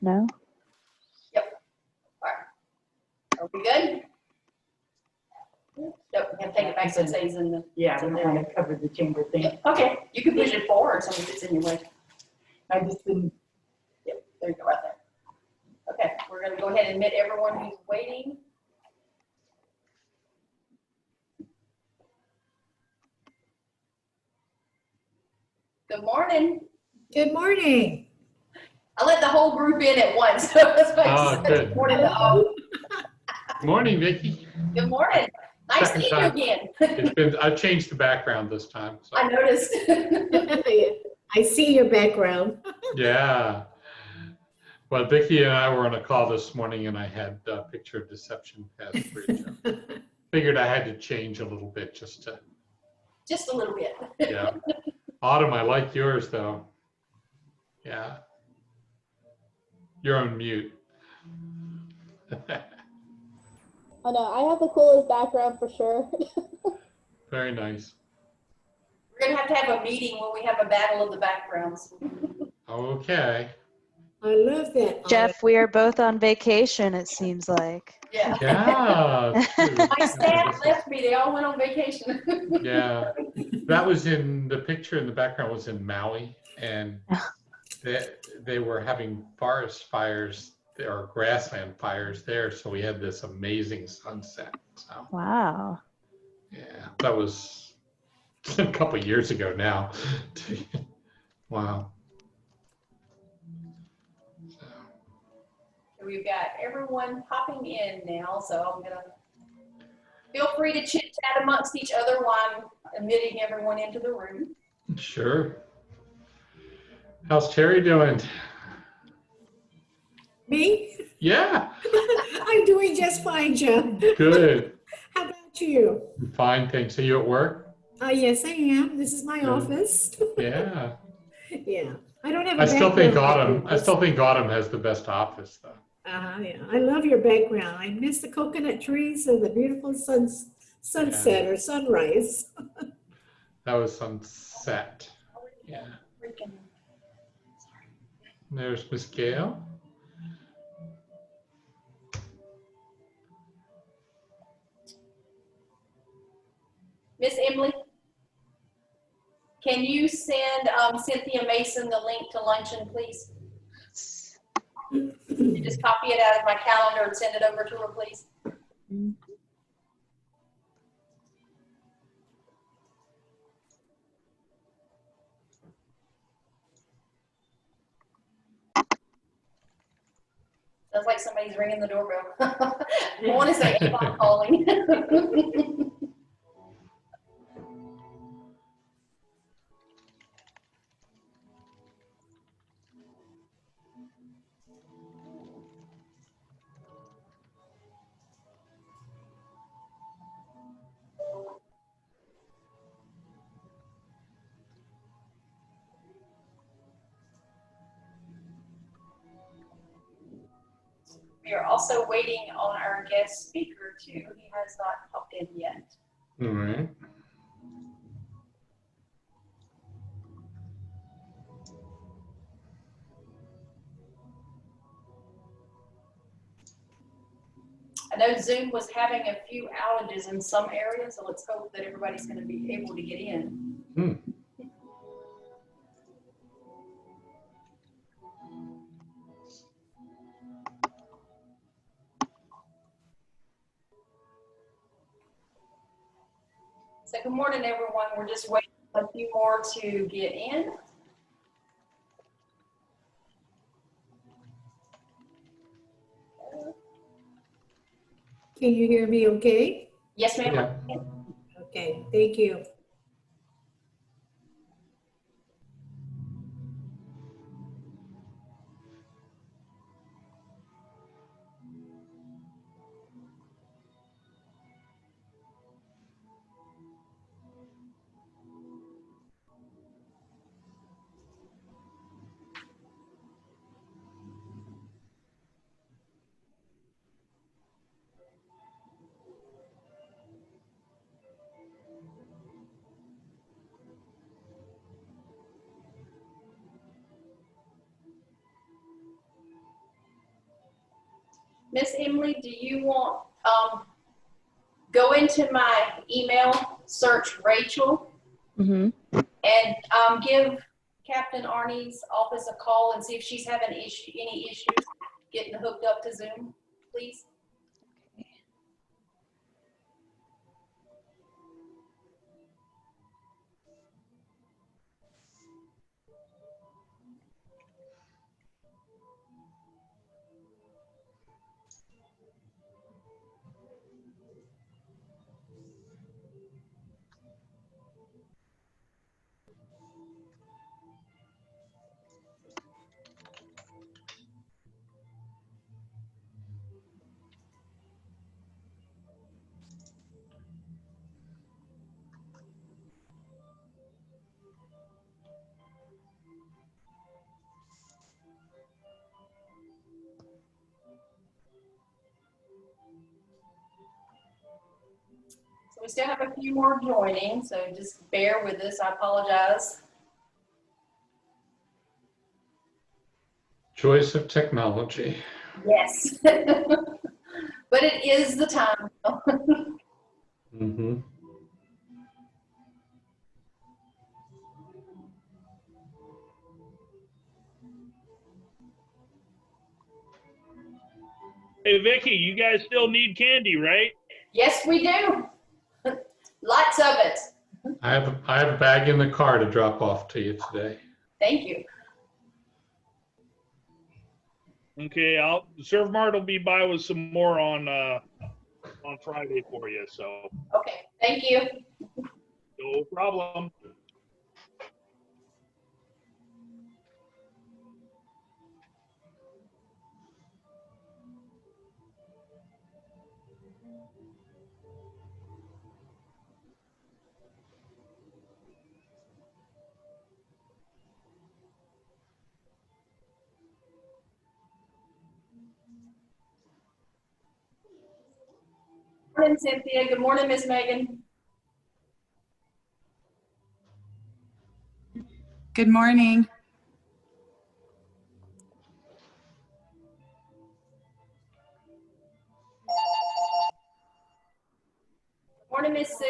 No? Yep. All right. Are we good? Nope, we have to take it back so it stays in the. Yeah, we kind of covered the chamber thing. Okay, you can push it forward so it's in your way. I just didn't. Yep, there you go, right there. Okay, we're gonna go ahead and admit everyone who's waiting. Good morning. Good morning. I let the whole group in at once. So that's why I Oh, said good. good morning to all. Morning, Vicki. Good morning. Nice Second seeing you time. again. It's been, I've changed the background this time. So. I noticed. I see your background. Yeah. Well, Vicki and I were on a call this morning and I had a picture of deception password. Figured I had to change a little bit just to, Just a little bit. yeah. Autumn, I like yours though. Yeah. You're on mute. I know, I have the coolest background for sure. Very nice. We're gonna have a meeting when we have a battle of the backgrounds. Okay. I love that. Jeff, we are both on vacation, it seems like. Yeah. Yeah. My staff left me. They all went on vacation. Yeah. That was in, the picture in the background was in Maui, and they were having forest fires or grassland fires there, so we had this amazing sunset. So Wow. yeah, that was a couple of years ago now. Wow. So, We've got everyone popping in now, so I'm gonna feel free to chit chat amongst each other while I'm admitting everyone into the room. sure. How's Terry doing? Me? Yeah, I'm doing just fine, Jeff. good. How about you? Fine, thanks. Are you at work? Yes, I am. This is my Good. office. Yeah. Yeah. I don't have a I still think background like Autumn has the best office though. Yeah. I love your background. I miss the coconut trees and the beautiful sunset or sunrise. That was sunset. Yeah. There's Miss Gail. Miss Emily, can you send Cynthia Mason the link to luncheon, please? You just copy it out of my calendar and send it over to her, please. Sounds like somebody's ringing the doorbell. I want to say Avon calling. We are also waiting on our guest speaker too. He has not popped in yet. All right. I know Zoom was having a few outages in some areas, so let's hope that everybody's going to be able to get in. Hmm. So good morning, everyone. We're just waiting for a few more to get in. Can you hear me okay? Yes, ma'am. Yeah. Okay, thank you. Miss Emily, do you want, go into my email, search Rachel, and give Captain Arnie's office a call and see if she's having any issues getting hooked up to Zoom, please? So we still have a few more joining, so just bear with us. I apologize. Choice of technology. Yes. But it is the time. Mm-hmm. Hey, Vicky, you guys still need candy, right? Yes, we do. Lots of it. I have a bag in the car to drop off to you today. Thank you. Okay, Serve Mart will be by with some more on Friday for you, so Okay, thank you. no problem. Good morning, Cynthia. Good morning, Miss Megan. Good morning. Morning, Miss Sue.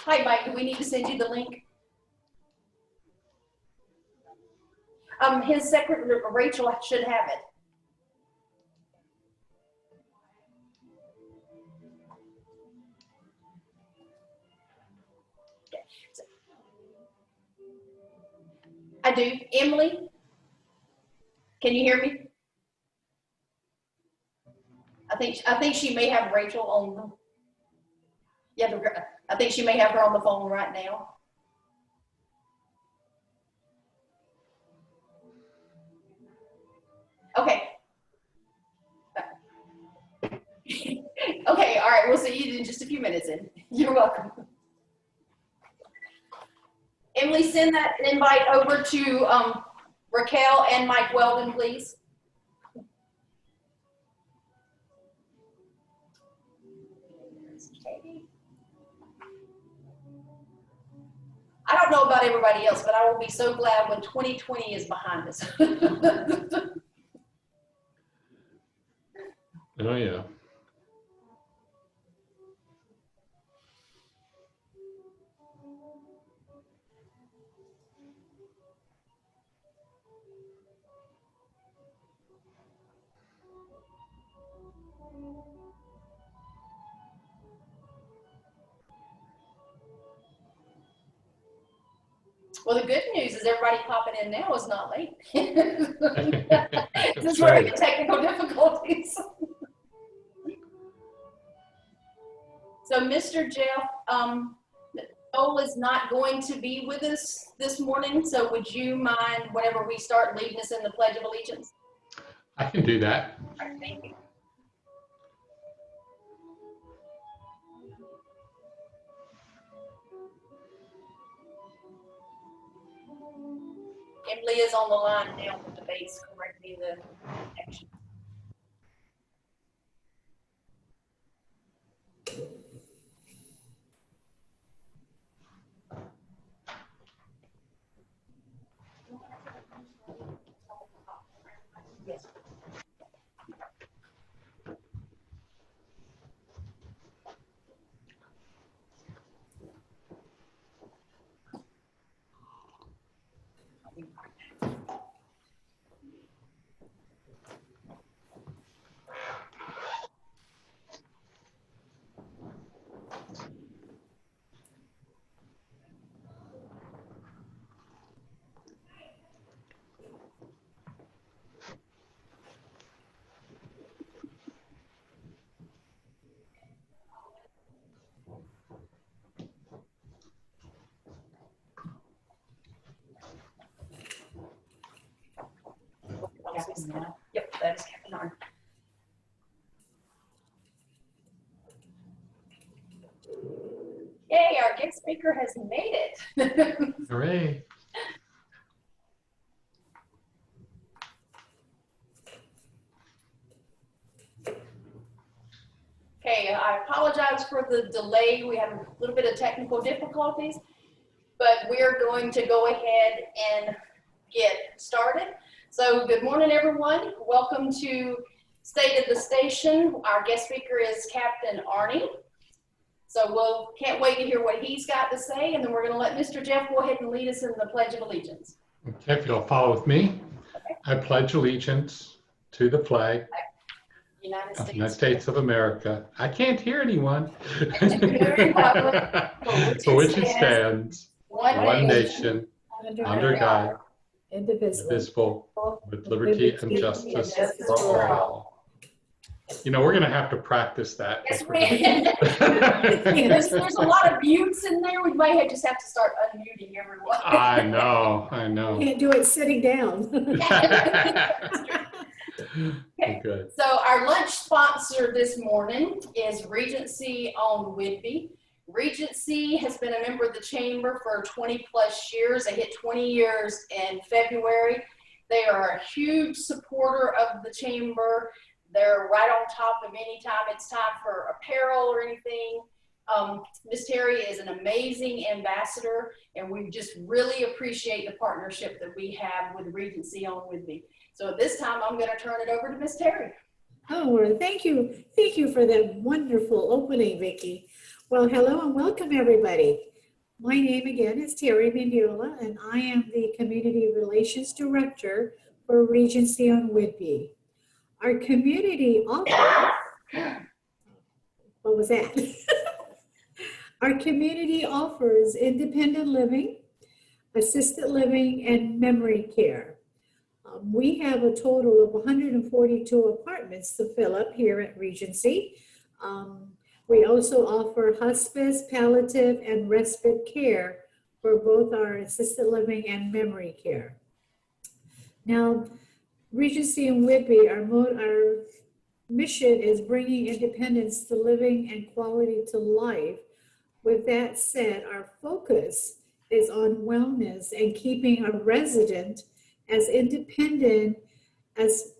Hi, Mike. Do we need to send you the link? His secretary, Rachel, should have it. I do. Emily, can you hear me? I think she may have Rachel on the, yeah, I think she may have her on the phone right now. Okay. Okay, all right, we'll see you in just a few minutes then. You're welcome. Emily, send that invite over to Raquel and Mike Weldon, please. I don't know about everybody else, but I will be so glad when 2020 is behind us. Oh, yeah. Well, the good news is everybody popping in now is not late. This is That's where right. technical difficulties. So Mr. Jeff, Noel is not going to be with us this morning, so would you mind, whenever we start, leading us in the Pledge of Allegiance? I can do that. All right, thank you. Emily is on the line now with the base correcting the connection. Captain Ron. Yep, that is Captain Arn. Yay, our guest speaker has made it. Hooray. Okay, I apologize for the delay. We have a little bit of technical difficulties, but we're going to go ahead and get started. So good morning, everyone. Welcome to State of the Station. Our guest speaker is Captain Arnie. So can't wait to hear what he's got to say, and then we're going to let Mr. Jeff go ahead and lead us in the Pledge of Allegiance. Okay, if you'll follow with me, Okay. I pledge allegiance to the flag United of the States. United States of America. I can't hear anyone. And to the republic For which it stands, one nation, under God, Indivisible. indivisible, with liberty and justice for all. You know, we're going to have to practice that. Yes, there's a lot of mutes in there. We might just have to start unmuting everyone. I know. Can't do it sitting down. Good. So our lunch sponsor this morning is Regency on Whidbey. Regency has been a member of the Chamber for 20 plus years. They hit 20 years in February. They are a huge supporter of the Chamber. They're right on top of any time it's time for apparel or anything. Ms. Terry is an amazing ambassador, and we just really appreciate the partnership that we have with Regency on Whidbey. So at this time, I'm going to turn it over to Ms. Terry. Oh, well, thank you. Thank you for that wonderful opening, Vicki. Well, hello and welcome, everybody. My name again is Terry Mendiola, and I am the Community Relations Director for Regency on Whidbey. Our community offers, what was that? Our community offers independent living, assisted living, and memory care. We have a total of 142 apartments to fill up here at Regency. We also offer hospice, palliative, and respite care for both our assisted living and memory care. Now, Regency and Whidbey, our mission is bringing independence to living and quality to life. With that said, our focus is on wellness and keeping a resident as independent as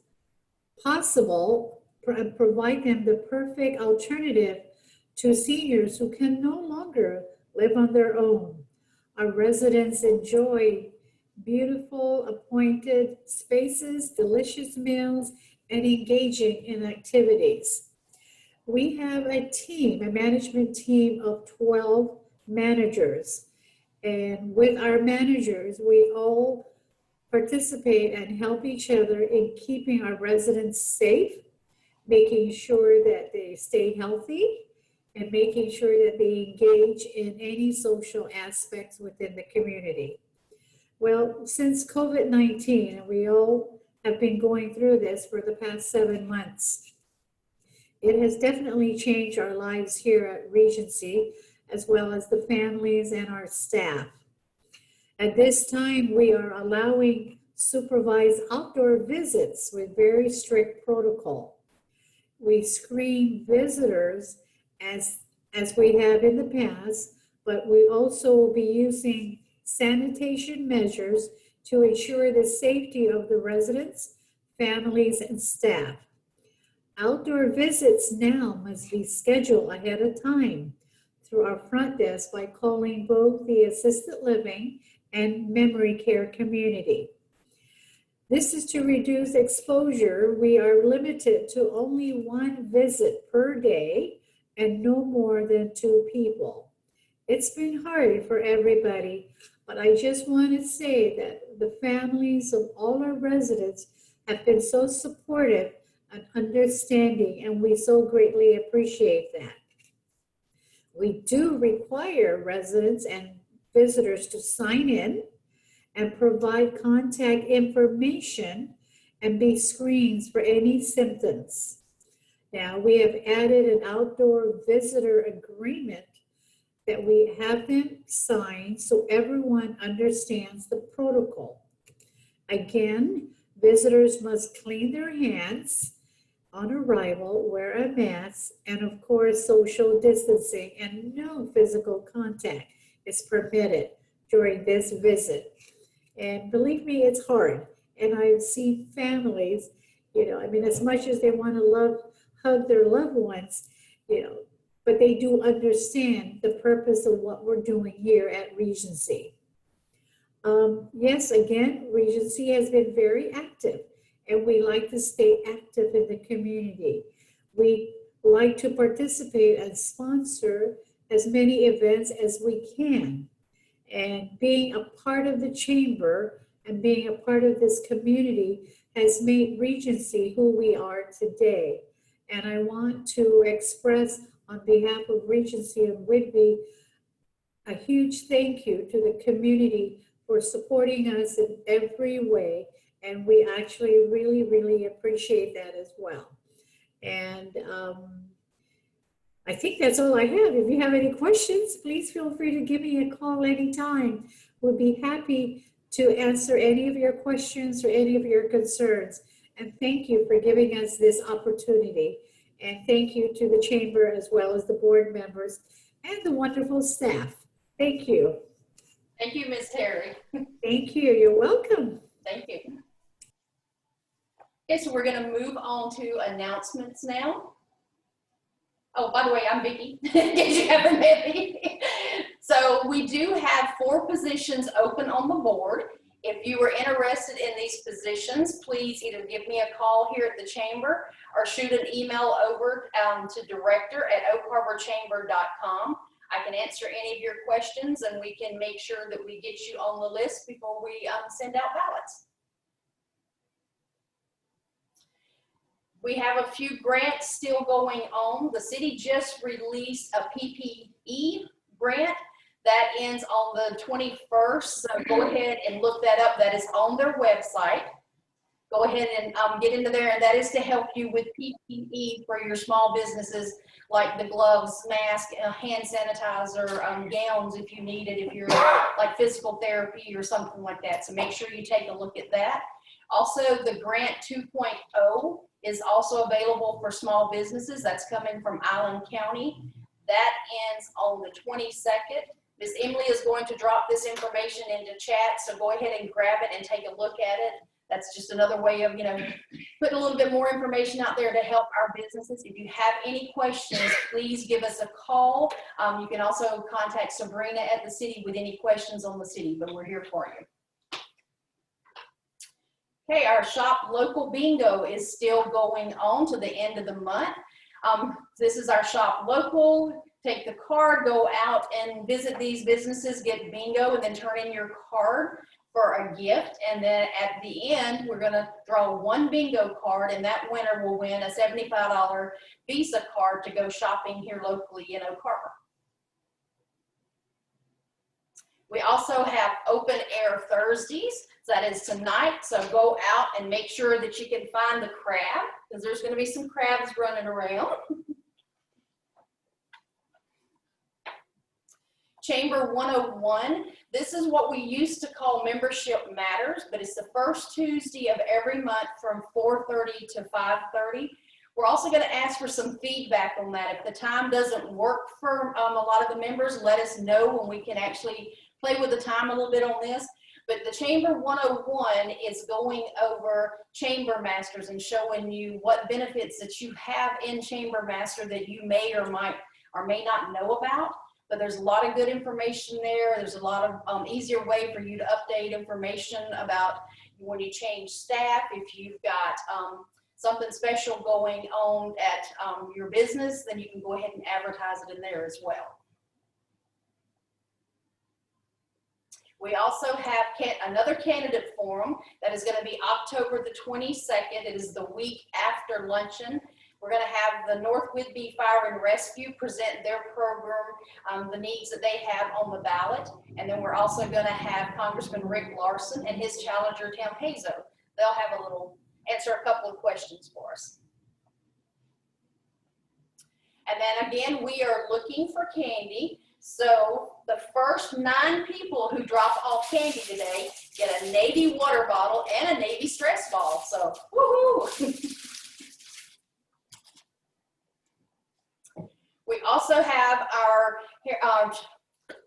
possible and provide them the perfect alternative to seniors who can no longer live on their own. Our residents enjoy beautiful appointed spaces, delicious meals, and engaging in activities. We have a management team of 12 managers. And with our managers, we all participate and help each other in keeping our residents safe, making sure that they stay healthy, and making sure that they engage in any social aspects within the community. Well, since COVID-19, and we all have been going through this for the past 7 months, it has definitely changed our lives here at Regency, as well as the families and our staff. At this time, we are allowing supervised outdoor visits with very strict protocol. We screen visitors as we have in the past, but we also will be using sanitation measures to ensure the safety of the residents, families, and staff. Outdoor visits now must be scheduled ahead of time through our front desk by calling both the assisted living and memory care community. This is to reduce exposure. We are limited to only 1 visit per day and no more than 2 people. It's been hard for everybody, but I just want to say that the families of all our residents have been so supportive and understanding, and we so greatly appreciate that. We do require residents and visitors to sign in and provide contact information and be screened for any symptoms. Now, we have added an outdoor visitor agreement that we have them sign so everyone understands the protocol. Again, Visitors must clean their hands on arrival, wear a mask, and of course, social distancing and no physical contact is permitted during this visit. And believe me, it's hard. And I've seen families, I mean, as much as they want to hug their loved ones, but they do understand the purpose of what we're doing here at Regency. Yes, again, Regency has been very active, and we like to stay active in the community. We like to participate and sponsor as many events as we can. And being a part of the chamber and being a part of this community has made Regency who we are today. And I want to express on behalf of Regency and Whidbey a huge thank you to the community for supporting us in every way. And we actually really, really appreciate that as well. And I think that's all I have. If you have any questions, please feel free to give me a call anytime. We'll be happy to answer any of your questions or any of your concerns. And thank you for giving us this opportunity. And thank you to the chamber as well as the board members and the wonderful staff. Thank you. Thank you, Ms. Terry. Thank you. You're welcome. Thank you. Okay, so we're going to move on to announcements now. Oh, by the way, I'm Vicki, in case you haven't met me. So we do have 4 positions open on the board. If you are interested in these positions, please either give me a call here at the chamber or shoot an email over to director@oakharborchamber.com. I can answer any of your questions, and we can make sure that we get you on the list before we send out ballots. We have a few grants still going on. The city just released a PPE grant that ends on the 21st. So go ahead and look that up. That is on their website. Go ahead and get into there, and that is to help you with PPE for your small businesses, like the gloves, mask, hand sanitizer, gowns if you need it, if you're like physical therapy or something like that. So make sure you take a look at that. Also, the Grant 2.0 is also available for small businesses. That's coming from Island County. That ends on the 22nd. Ms. Emily is going to drop this information into chat, so go ahead and grab it and take a look at it. That's just another way of, putting a little bit more information out there to help our businesses. If you have any questions, please give us a call. You can also contact Sabrina at the city with any questions on the city, but we're here for you. Okay, our Shop Local Bingo is still going on to the end of the month. This is our Shop Local. Take the card, go out and visit these businesses, get bingo, and then turn in your card for a gift. And then at the end, we're going to draw 1 bingo card, and that winner will win a $75 Visa card to go shopping here locally in Oak Harbor. We also have open air Thursdays. So that is tonight. So go out and make sure that you can find the crab, because there's going to be some crabs running around. Chamber 101. This is what we used to call Membership Matters, but it's the first Tuesday of every month from 4:30 to 5:30. We're also going to ask for some feedback on that. If the time doesn't work for a lot of the members, let us know when we can actually play with the time a little bit on this. But the Chamber 101 is going over Chamber Masters and showing you what benefits that you have in Chamber Master that you may or may not know about. But there's a lot of good information there. There's a lot of easier way for you to update information about when you change staff. If you've got something special going on at your business, then you can go ahead and advertise it in there as well. We also have another candidate forum that is going to be October the 22nd. It is the week after luncheon. We're going to have the North Whidbey Fire and Rescue present their program, the needs that they have on the ballot. And then we're also going to have Congressman Rick Larson and his challenger, Tim Hazo. They'll have answer a couple of questions for us. And then again, we are looking for candy. So the first 9 people who drop off candy today get a Navy water bottle and a Navy stress ball. So, woohoo! We also have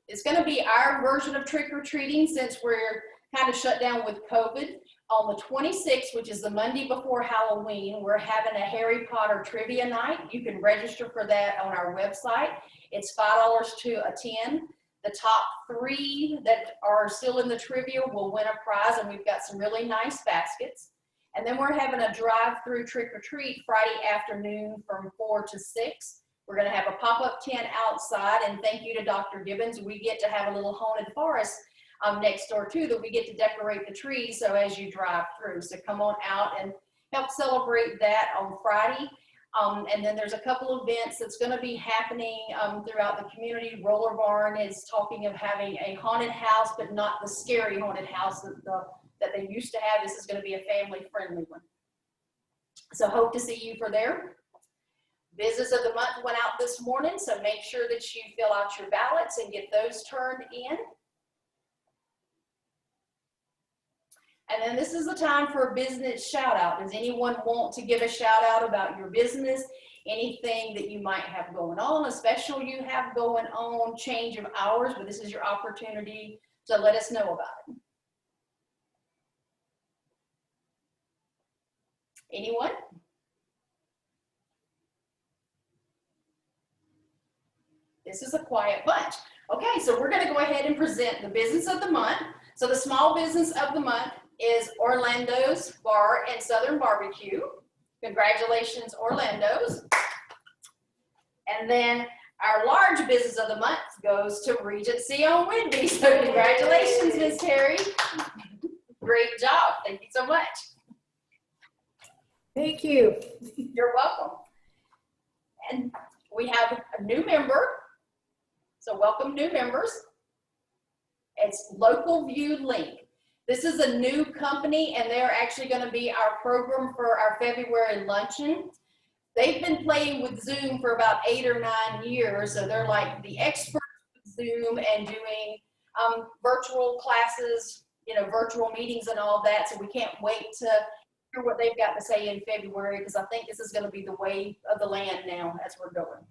it's going to be our version of trick-or-treating since we're kind of shut down with COVID. On the 26th, which is the Monday before Halloween, we're having a Harry Potter trivia night. You can register for that on our website. It's $5 to attend. The top 3 that are still in the trivia will win a prize, and we've got some really nice baskets. And then we're having a drive-through trick-or-treat Friday afternoon from 4 to 6. We're going to have a pop-up tent outside, and thank you to Dr. Gibbons. We get to have a little haunted forest next door too that we get to decorate the trees so as you drive through. So come on out and help celebrate that on Friday. And then there's a couple events that's going to be happening throughout the community. Roller Barn is talking of having a haunted house, but not the scary haunted house that they used to have. This is going to be a family-friendly one. So hope to see you for there. Business of the month went out this morning, so make sure that you fill out your ballots and get those turned in. And then this is the time for a business shout out. Does anyone want to give a shout out about your business? Anything that you might have going on, a special you have going on, change of hours, but this is your opportunity to let us know about it. Anyone? This is a quiet bunch. Okay, so we're going to go ahead and present the business of the month. So the small business of the month is Orlando's Bar and Southern Barbecue. Congratulations, Orlando's. And then our large business of the month goes to Regency on Whidbey. So congratulations, Ms. Terry. Great job. Thank you so much. Thank you. You're welcome. And we have a new member. So welcome new members. It's Local View Link. This is a new company, and they're actually going to be our program for our February luncheon. They've been playing with Zoom for about 8 or 9 years, so they're like the experts with Zoom and doing virtual classes, you know, virtual meetings and all that. So we can't wait to hear what they've got to say in February, because I think this is going to be the way of the land now as we're going.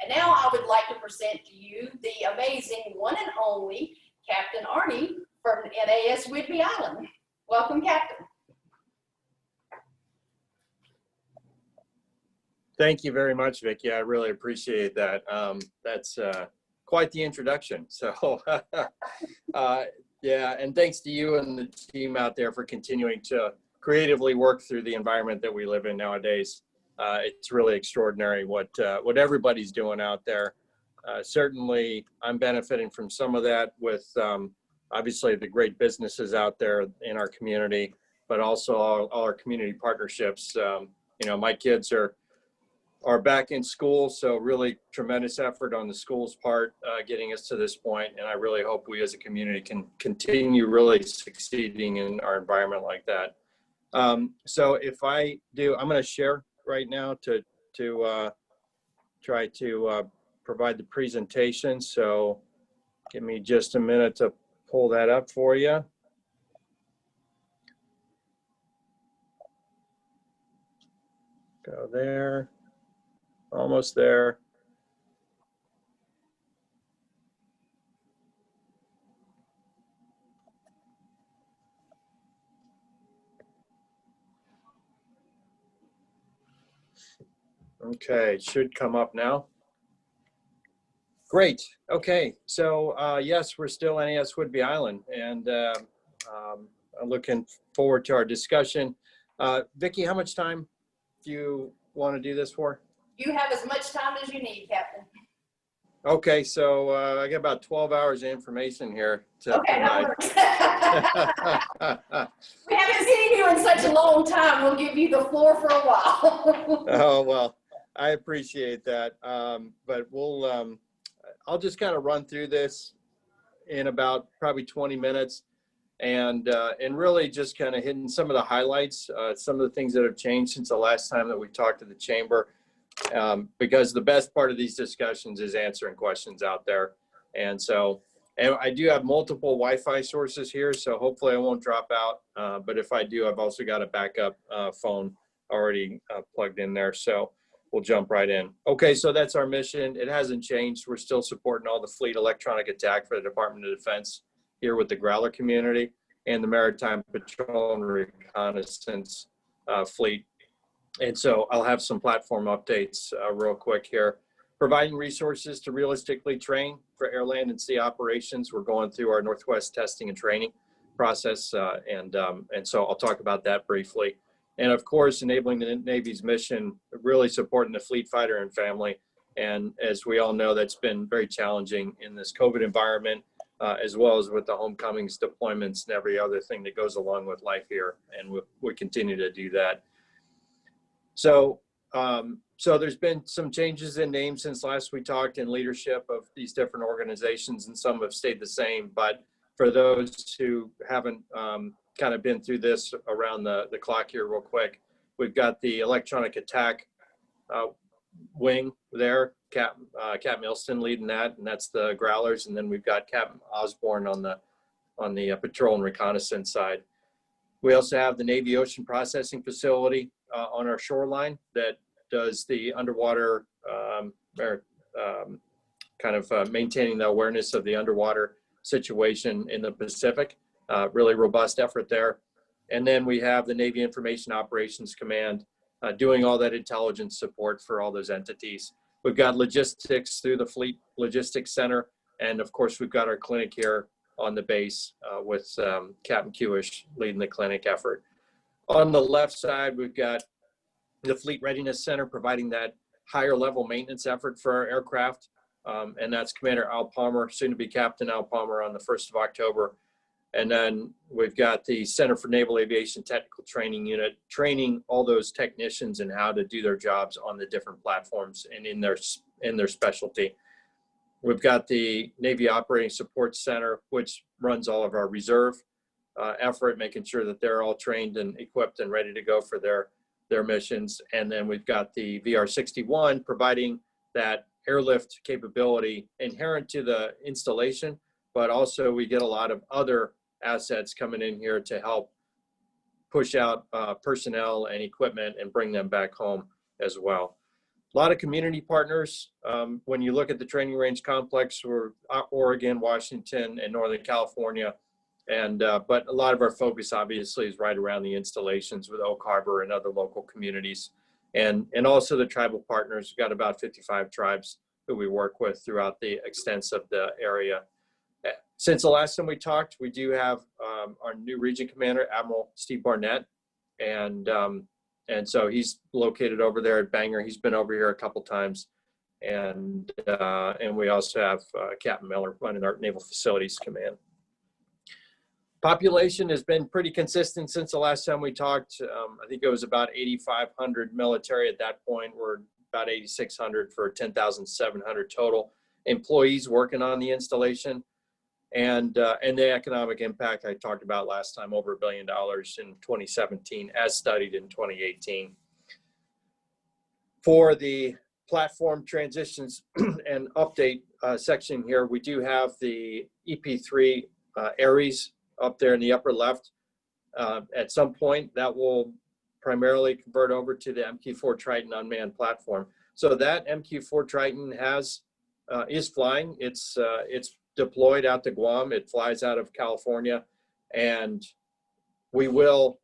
And now I would like to present to you the amazing one and only Captain Arnie from NAS Whidbey Island. Welcome, Captain. Thank you very much, Vicki. I really appreciate that. That's quite the introduction. So yeah, and thanks to you and the team out there for continuing to creatively work through the environment that we live in nowadays. It's really extraordinary what everybody's doing out there. Certainly, I'm benefiting from some of that with obviously the great businesses out there in our community, but also all our community partnerships. You know, my kids are back in school, so really tremendous effort on the school's part getting us to this point, and I really hope we as a community can continue really succeeding in our environment like that. So if I'm going to share right now to try to provide the presentation. So give me just a minute to pull that up for you. Go there, almost there. Okay, it should come up now. Great. Okay, so yes, we're still NAS Whidbey Island, and I'm looking forward to our discussion. Vicki, how much time do you want to do this for? You have as much time as you need, Captain. Okay, so I got about 12 hours of information here. Okay, that works. We haven't seen you in such a long time. We'll give you the floor for a while. Oh, well, I appreciate that. But I'll just kind of run through this in about probably 20 minutes and really just kind of hitting some of the highlights, some of the things that have changed since the last time that we talked to the chamber. because the best part of these discussions is answering questions out there. And so, and I do have multiple Wi-Fi sources here, so hopefully I won't drop out. But if I do, I've also got a backup phone already plugged in there. So we'll jump right in. Okay, so that's our mission. It hasn't changed. We're still supporting all the fleet electronic attack for the Department of Defense here with the Growler community and the Maritime Patrol and Reconnaissance fleet. And so I'll have some platform updates real quick here. Providing resources to realistically train for air, land, and sea operations. We're going through our Northwest testing and training process, and so I'll talk about that briefly. And of course, enabling the Navy's mission, really supporting the fleet fighter and family. And as we all know, that's been very challenging in this COVID environment, as well as with the homecomings, deployments, and every other thing that goes along with life here. And we continue to do that. So, so there's been some changes in names since last we talked in leadership of these different organizations, and some have stayed the same. But for those who haven't kind of been through this around the clock here real quick, we've got the electronic attack wing there, Cap Milston leading that, and that's the Growlers. And then we've got Captain Osborne on the patrol and reconnaissance side. We also have the Navy Ocean Processing Facility on our shoreline that does the underwater maintaining the awareness of the underwater situation in the Pacific. Really robust effort there. And then we have the Navy Information Operations Command doing all that intelligence support for all those entities. We've got logistics through the Fleet Logistics Center. And of course, we've got our clinic here on the base with Captain Kewish leading the clinic effort. On the left side, we've got the Fleet Readiness Center providing that higher level maintenance effort for our aircraft. And that's Commander Al Palmer, soon to be Captain Al Palmer, on the 1st of October. And then we've got the Center for Naval Aviation Technical Training Unit, training all those technicians in how to do their jobs on the different platforms and in their specialty. We've got the Navy Operating Support Center, which runs all of our reserve effort, making sure that they're all trained and equipped and ready to go for their missions. And then we've got the VR-61 providing that airlift capability inherent to the installation, but also we get a lot of other assets coming in here to help push out personnel and equipment and bring them back home as well. A lot of community partners. When you look at the training range complex, we're Oregon, Washington, and Northern California. And but a lot of our focus obviously is right around the installations with Oak Harbor and other local communities. And also the tribal partners. We've got about 55 tribes who we work with throughout the extent of the area. Since the last time we talked, we do have our new region commander, Admiral Steve Barnett. And so he's located over there at Bangor. He's been over here a couple times. And we also have Captain Miller running our Naval Facilities Command. Population has been pretty consistent since the last time we talked. I think it was about 8,500 military at that point. We're about 8,600 for 10,700 total employees working on the installation. And the economic impact I talked about last time, over $1 billion in 2017, as studied in 2018. For the platform transitions and update section here, we do have the EP3 Ares up there in the upper left. At some point, that will primarily convert over to the MQ-4 Triton unmanned platform. So that MQ-4 Triton is flying. It's deployed out to Guam. It flies out of California, and we will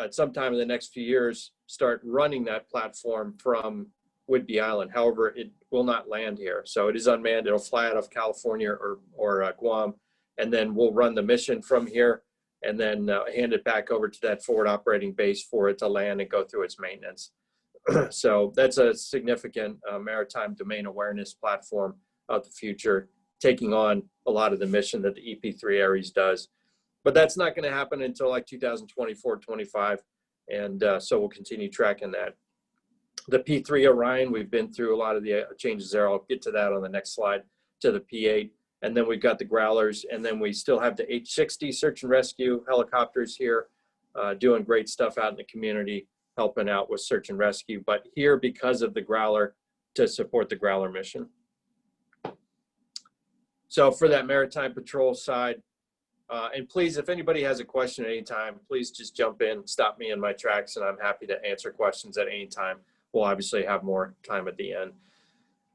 sometime in the next few years start running that platform from Whidbey Island. However, it will not land here. So it is unmanned. It'll fly out of California or Guam, and then we'll run the mission from here and then hand it back over to that forward operating base for it to land and go through its maintenance. So that's a significant maritime domain awareness platform of the future, taking on a lot of the mission that the EP3 Ares does. But that's not going to happen until like 2024, 25. And so we'll continue tracking that. The P3 Orion, we've been through a lot of the changes there. I'll get to that on the next slide, to the P8. And then we've got the Growlers. And then we still have the H-60 search and rescue helicopters here, doing great stuff out in the community helping out with search and rescue, but here because of the Growler to support the Growler mission. So for that maritime patrol side, and please, if anybody has a question at any time, please just jump in, stop me in my tracks, and I'm happy to answer questions at any time. We'll obviously have more time at the end.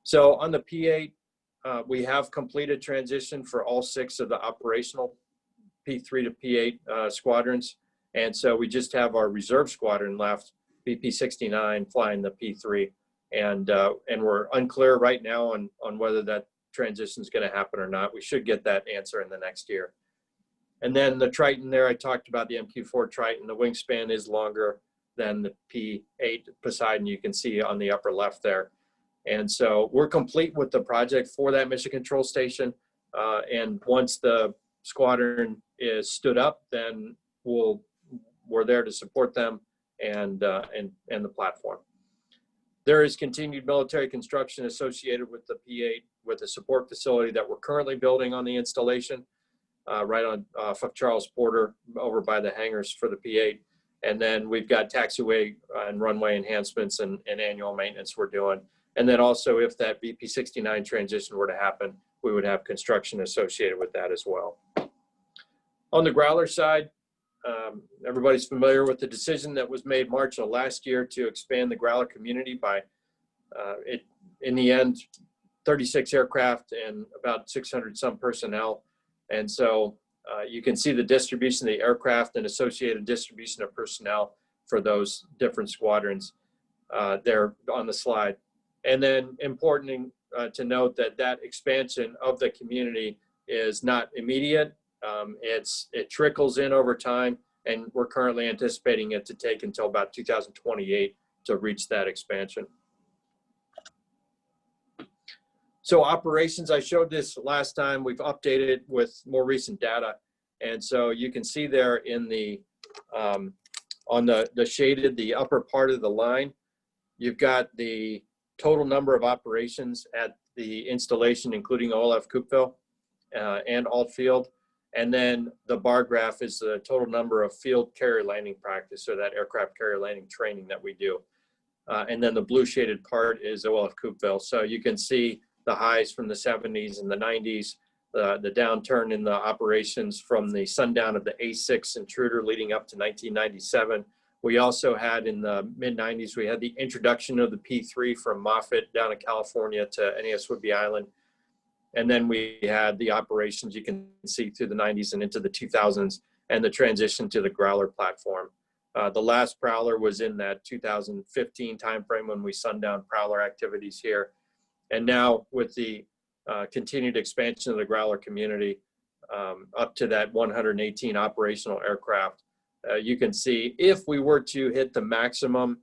So on the P8, we have completed transition for all 6 of the operational P3 to P8 squadrons. And so we just have our reserve squadron left, BP-69, flying the P3. And we're unclear right now on whether that transition is going to happen or not. We should get that answer in the next year. And then the Triton there, I talked about the MQ-4 Triton. The wingspan is longer than the P8 Poseidon you can see on the upper left there. And so we're complete with the project for that mission control station. And once the squadron is stood up, then we're there to support them and the platform. There is continued military construction associated with the P8, with the support facility that we're currently building on the installation, right on Charles Porter over by the hangars for the P8. And then we've got taxiway and runway enhancements and annual maintenance we're doing. And then also if that BP-69 transition were to happen, we would have construction associated with that as well. On the Growler side, everybody's familiar with the decision that was made March of last year to expand the Growler community by, in the end, 36 aircraft and about 600 some personnel. And so you can see the distribution of the aircraft and associated distribution of personnel for those different squadrons there on the slide. And then important to note that that expansion of the community is not immediate. It trickles in over time, and we're currently anticipating it to take until about 2028 to reach that expansion. So operations, I showed this last time. We've updated with more recent data. And so you can see there in the, on the shaded, the upper part of the line, you've got the total number of operations at the installation, including OLF Coupeville and Altfield. And then the bar graph is the total number of field carrier landing practice, or that aircraft carrier landing training that we do. And then the blue shaded part is OLF Coupeville. So you can see the highs from the 70s and the 90s, the downturn in the operations from the sundown of the A6 Intruder leading up to 1997. We also had in the mid 90s, we had the introduction of the P3 from Moffett down in California to NAS Whidbey Island. And then we had the operations you can see through the 90s and into the 2000s, and the transition to the Growler platform. The last Prowler was in that 2015 timeframe when we sundown Prowler activities here. And now with the continued expansion of the Growler community up to that 118 operational aircraft, you can see if we were to hit the maximum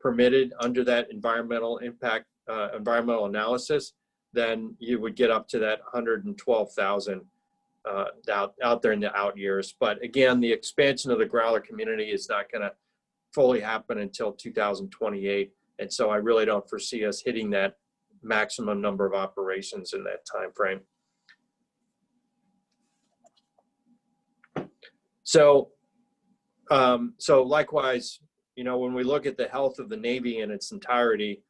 permitted under that environmental impact, environmental analysis, then you would get up to that 112,000 out there in the out years. But again, the expansion of the Growler community is not going to fully happen until 2028. And so I really don't foresee us hitting that maximum number of operations in that time frame. So likewise, you know, when we look at the health of the Navy in its entirety,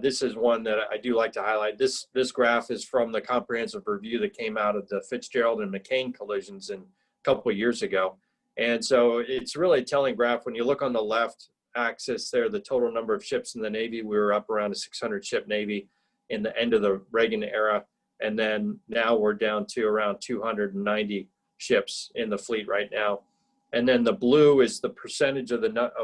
this is one that I do like to highlight. This graph is from the comprehensive review that came out of the Fitzgerald and McCain collisions a couple of years ago. And so it's really a telling graph. When you look on the left axis there, the total number of ships in the Navy, we were up around a 600 ship Navy in the end of the Reagan era. And then now we're down to around 290 ships in the fleet right now. And then the blue is the percentage of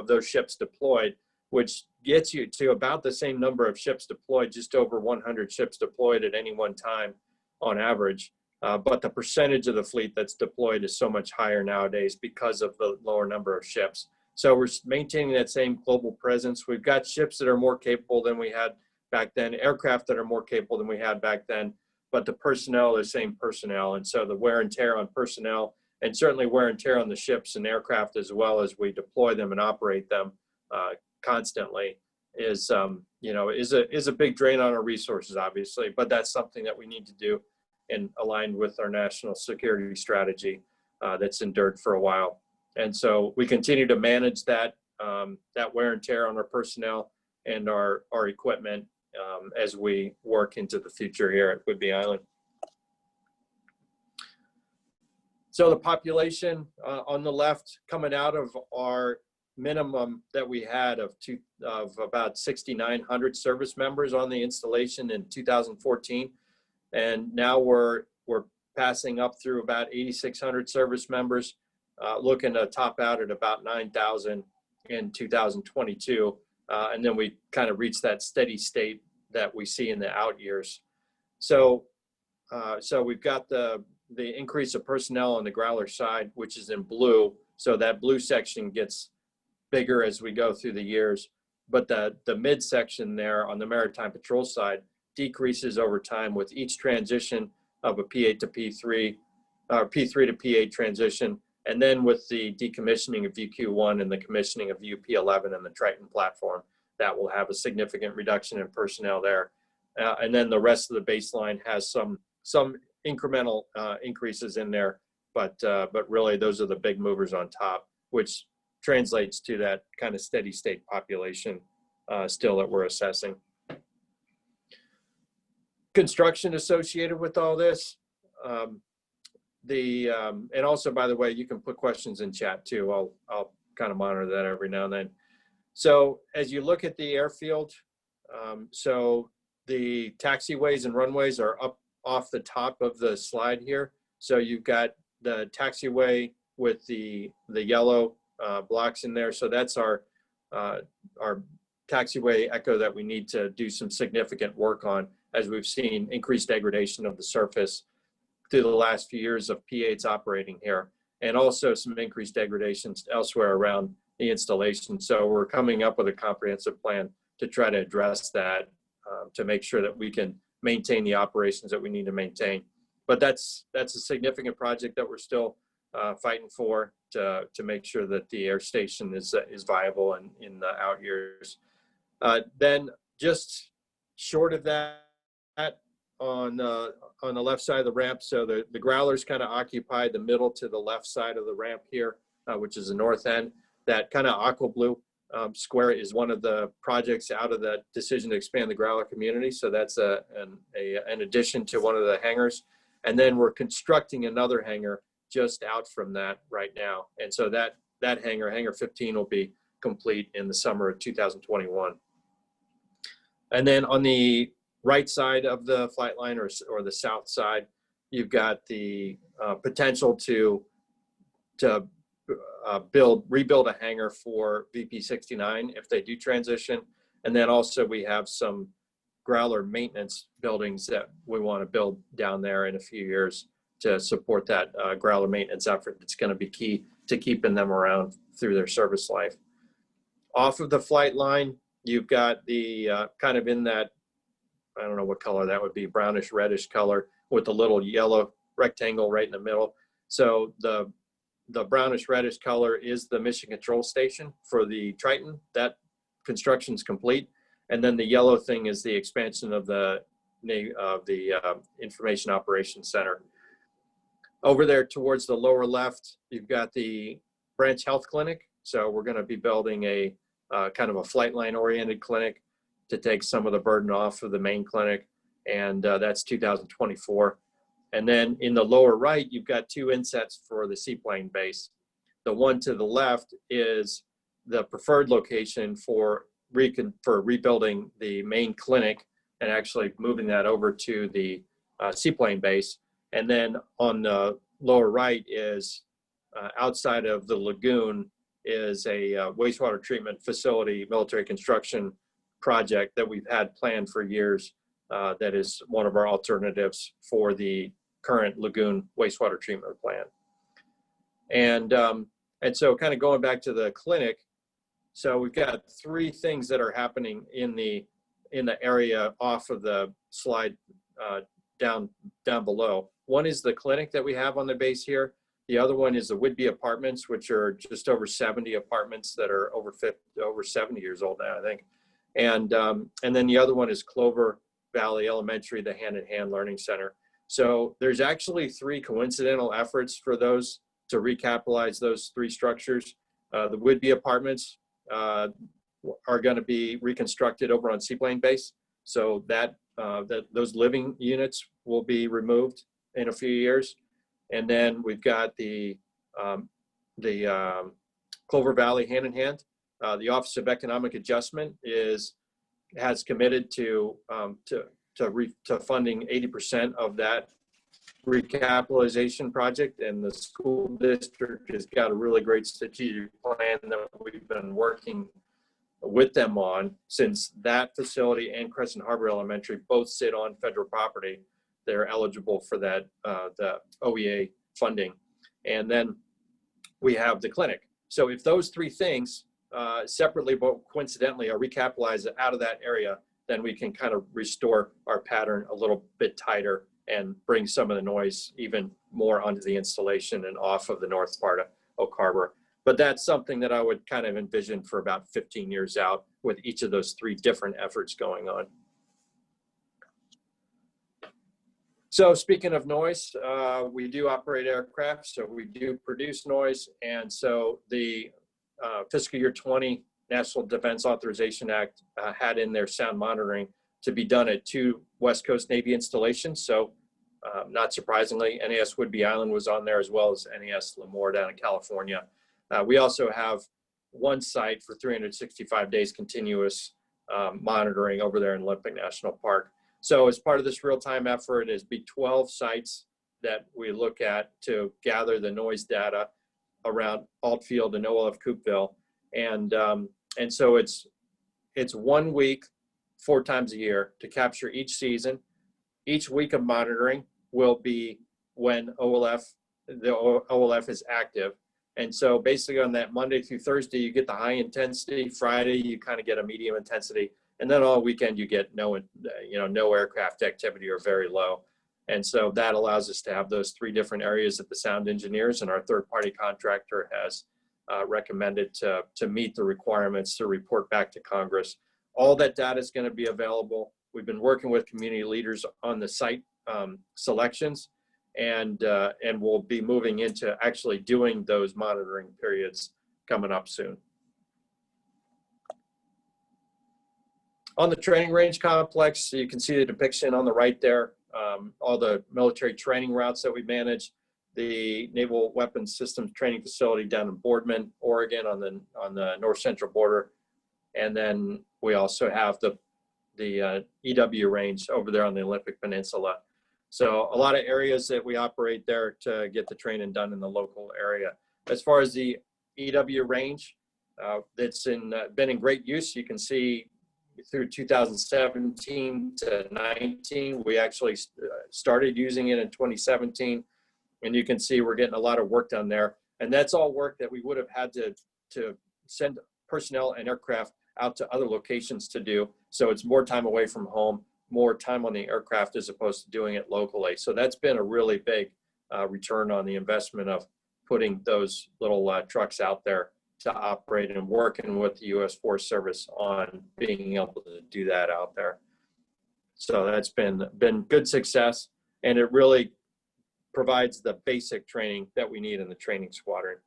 those ships deployed, which gets you to about the same number of ships deployed, just over 100 ships deployed at any one time on average. But the percentage of the fleet that's deployed is so much higher nowadays because of the lower number of ships. So we're maintaining that same global presence. We've got ships that are more capable than we had back then, aircraft that are more capable than we had back then, but the personnel is the same personnel. And so the wear and tear on personnel, and certainly wear and tear on the ships and aircraft as well as we deploy them and operate them constantly is a big drain on our resources, obviously, but that's something that we need to do and aligned with our national security strategy that's endured for a while. And so we continue to manage that that wear and tear on our personnel and our equipment as we work into the future here at Whidbey Island. So the population on the left, coming out of our minimum that we had of about 6,900 service members on the installation in 2014, and now we're passing up through about 8,600 service members, looking to top out at about 9,000 in 2022, and then we kind of reach that steady state that we see in the out years. So we've got the increase of personnel on the Growler side, which is in blue. So that blue section gets bigger as we go through the years, but the mid section there on the Maritime Patrol side decreases over time with each transition of a P8 to P3, or P3 to P8 transition, and then with the decommissioning of UQ1 and the commissioning of UP11 and the Triton platform, that will have a significant reduction in personnel there. And then the rest of the baseline has some incremental increases in there, but really those are the big movers on top, which translates to that kind of steady state population still that we're assessing. Construction associated with all this, and also, by the way, you can put questions in chat too. I'll kind of monitor that every now and then. So as you look at the airfield, so the taxiways and runways are up off the top of the slide here. So you've got the taxiway with the yellow blocks in there. So that's our taxiway echo that we need to do some significant work on, as we've seen increased degradation of the surface through the last few years of P8s operating here, and also some increased degradations elsewhere around the installation. So we're coming up with a comprehensive plan to try to address that, to make sure that we can maintain the operations that we need to maintain. But that's a significant project that we're still fighting for, to make sure that the air station is viable in the out years. Then just short of that, on the left side of the ramp, so the Growlers kind of occupy the middle to the left side of the ramp here, which is the north end. That kind of aqua blue square is one of the projects out of the decision to expand the Growler community. So that's an addition to one of the hangars. And then we're constructing another hangar just out from that right now. And so that hangar, hangar 15, will be complete in the summer of 2021. And then on the right side of the flight line, or the south side, you've got the potential to rebuild a hangar for VP69 if they do transition. And then also we have some Growler maintenance buildings that we want to build down there in a few years to support that Growler maintenance effort. That's going to be key to keeping them around through their service life. Off of the flight line, you've got the kind of in that, I don't know what color that would be, brownish reddish color with a little yellow rectangle right in the middle. So the brownish reddish color is the mission control station for the Triton. That construction's complete. And then the yellow thing is the expansion of the Information Operations Center. Over there towards the lower left, you've got the branch health clinic. So we're going to be building a kind of a flight line oriented clinic to take some of the burden off of the main clinic. And that's 2024. And then in the lower right, you've got two insets for the seaplane base. The one to the left is the preferred location for rebuilding the main clinic and actually moving that over to the seaplane base. And then on the lower right is outside of the lagoon is a wastewater treatment facility, military construction project that we've had planned for years. That is one of our alternatives for the current lagoon wastewater treatment plant. And so kind of going back to the clinic, so we've got three things that are happening in the area off of the slide down below. One is the clinic that we have on the base here. The other one is the Whidbey apartments, which are just over 70 apartments that are over 70 years old now, I think. And then the other one is Clover Valley Elementary, the hand-in-hand learning center. So there's actually three coincidental efforts for those to recapitalize those three structures. The Whidbey apartments are going to be reconstructed over on Seaplane Base. So that those living units will be removed in a few years. And then we've got the Clover Valley hand in hand. The Office of Economic Adjustment has committed to funding 80% of that recapitalization project, and the school district has got a really great strategic plan that we've been working with them on since that facility and Crescent Harbor Elementary both sit on federal property. They're eligible for that the OEA funding. And then we have the clinic. So if those three things separately but coincidentally are recapitalized out of that area, then we can kind of restore our pattern a little bit tighter and bring some of the noise even more onto the installation and off of the north part of Oak Harbor. But that's something that I would kind of envision for about 15 years out with each of those three different efforts going on. So speaking of noise, we do operate aircraft, so we do produce noise. And so the fiscal year 20 National Defense Authorization Act had in their sound monitoring to be done at 2 West Coast Navy installations. So not surprisingly, NAS Whidbey Island was on there, as well as NAS Lemoore down in California. We also have one site for 365 days continuous monitoring over there in Olympic National Park. So as part of this real-time effort is be 12 sites that we look at to gather the noise data around Altfield and OLF Coopville. And so it's 1 week, 4 times a year to capture each season. Each week of monitoring will be when the OLF is active. And so basically on that Monday through Thursday, you get the high intensity. Friday, you kind of get a medium intensity. And then all weekend, you get no aircraft activity or very low. And so that allows us to have those 3 different areas that the sound engineers and our third-party contractor has recommended to meet the requirements to report back to Congress. All that data is going to be available. We've been working with community leaders on the site selections, and we'll be moving into actually doing those monitoring periods coming up soon. On the training range complex, you can see the depiction on the right there, all the military training routes that we manage, the Naval Weapons Systems Training Facility down in Boardman, Oregon on the north central border. And then we also have the EW range over there on the Olympic Peninsula. So a lot of areas that we operate there to get the training done in the local area. As far as the EW range, that's been in great use. You can see through 2017 to 19, we actually started using it in 2017. And you can see we're getting a lot of work done there. And that's all work that we would have had to send personnel and aircraft out to other locations to do. So it's more time away from home, more time on the aircraft as opposed to doing it locally. So that's been a really big return on the investment of putting those little trucks out there to operate and working with the U.S. Forest Service on being able to do that out there. So that's been good success, and it really provides the basic training that we need in the training squadron.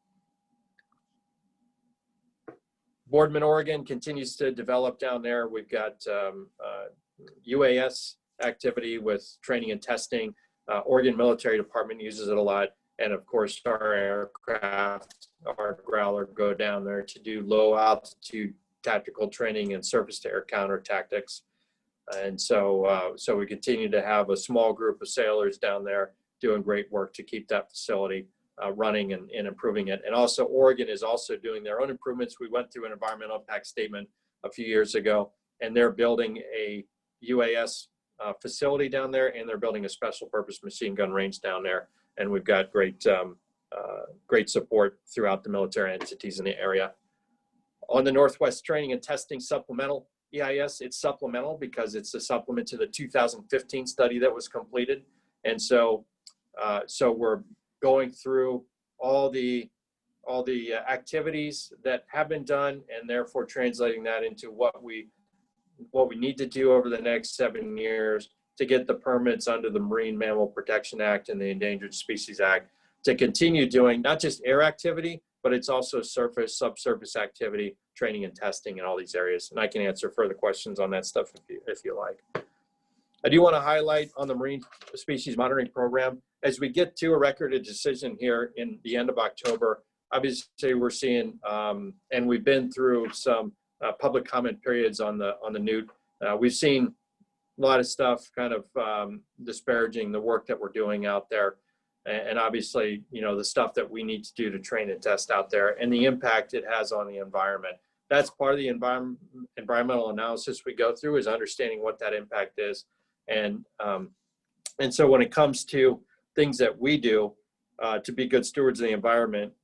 Boardman, Oregon continues to develop down there. We've got UAS activity with training and testing. Oregon Military Department uses it a lot. And of course, our aircraft, our Growler, go down there to do low altitude tactical training and surface to air counter tactics. And so we continue to have a small group of sailors down there doing great work to keep that facility running and improving it. And also Oregon is also doing their own improvements. We went through an environmental impact statement a few years ago, and they're building a UAS facility down there, and they're building a special purpose machine gun range down there. And we've got great support throughout the military entities in the area. On the Northwest Training and Testing Supplemental EIS, it's supplemental because it's a supplement to the 2015 study that was completed. And so we're going through all the activities that have been done, and therefore translating that into what we need to do over the next 7 years to get the permits under the Marine Mammal Protection Act and the Endangered Species Act to continue doing not just air activity, but it's also surface, subsurface activity, training and testing in all these areas. And I can answer further questions on that stuff if you like. I do want to highlight on the Marine Species Monitoring Program, as we get to a record of decision here in the end of October, obviously we're seeing, and we've been through some public comment periods on the newt. We've seen a lot of stuff kind of disparaging the work that we're doing out there. And obviously, you know, the stuff that we need to do to train and test out there and the impact it has on the environment. That's part of the environmental analysis we go through, is understanding what that impact is. And so when it comes to things that we do to be good stewards of the environment,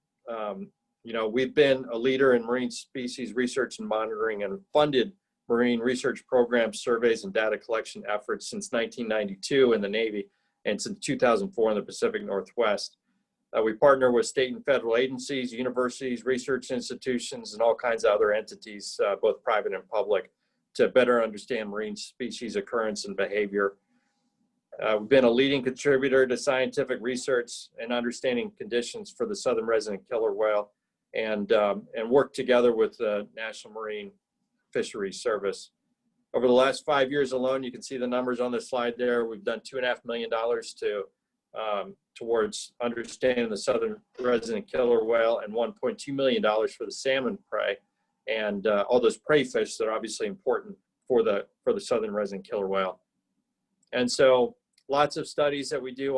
you know, we've been a leader in marine species research and monitoring and funded marine research programs, surveys, and data collection efforts since 1992 in the Navy and since 2004 in the Pacific Northwest. We partner with state and federal agencies, universities, research institutions, and all kinds of other entities, both private and public, to better understand marine species occurrence and behavior. We've been a leading contributor to scientific research and understanding conditions for the southern resident killer whale, and work together with the National Marine Fisheries Service. Over the last 5 years alone, you can see the numbers on the slide there. We've done $2.5 million towards understanding the southern resident killer whale, and $1.2 million for the salmon prey, and all those prey fish that are obviously important for the southern resident killer whale. And so lots of studies that we do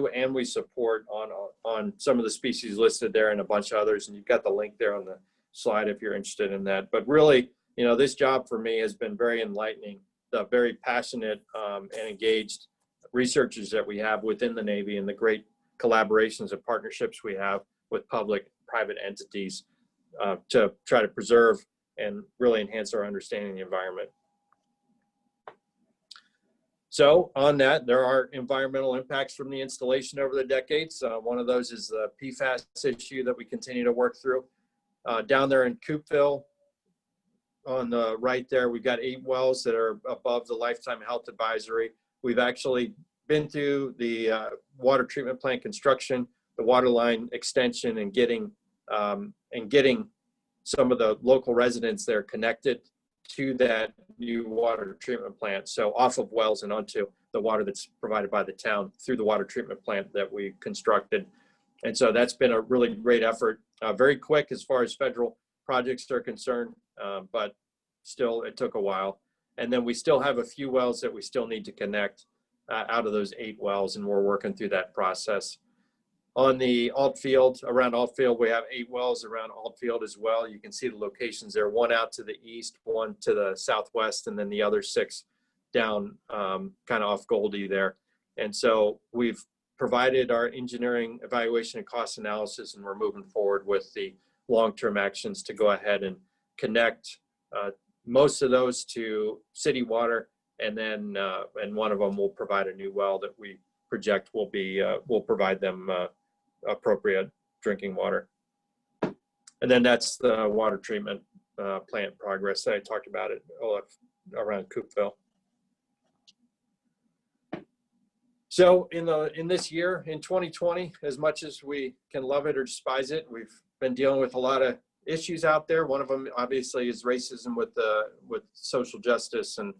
and we support on some of the species listed there and a bunch of others. And you've got the link there on the slide if you're interested in that. But really, you know, this job for me has been very enlightening. The very passionate and engaged researchers that we have within the Navy, and the great collaborations and partnerships we have with public, private entities to try to preserve and really enhance our understanding of the environment. So on that, there are environmental impacts from the installation over the decades. One of those is the PFAS issue that we continue to work through. Down there in Coopville, on the right there, we've got 8 wells that are above the lifetime health advisory. We've actually been through the water treatment plant construction, the water line extension, and getting some of the local residents there connected to that new water treatment plant. So off of wells and onto the water that's provided by the town through the water treatment plant that we constructed. And so that's been a really great effort. Very quick as far as federal projects are concerned, but still it took a while. And then we still have a few wells that we still need to connect out of those 8 wells, and we're working through that process. On the Altfield, around Altfield, we have 8 wells around Altfield as well. You can see the locations there, 1 out to the east, 1 to the southwest, and then the other 6 down kind of off Goldie there. And so we've provided our engineering evaluation and cost analysis, and we're moving forward with the long-term actions to go ahead and connect most of those to city water, and then and one of them will provide a new well that we project will be will provide them appropriate drinking water. And then that's the water treatment plant progress that I talked about it around Coopville. So in this year, in 2020, as much as we can love it or despise it, we've been dealing with a lot of issues out there. One of them obviously is racism with social justice and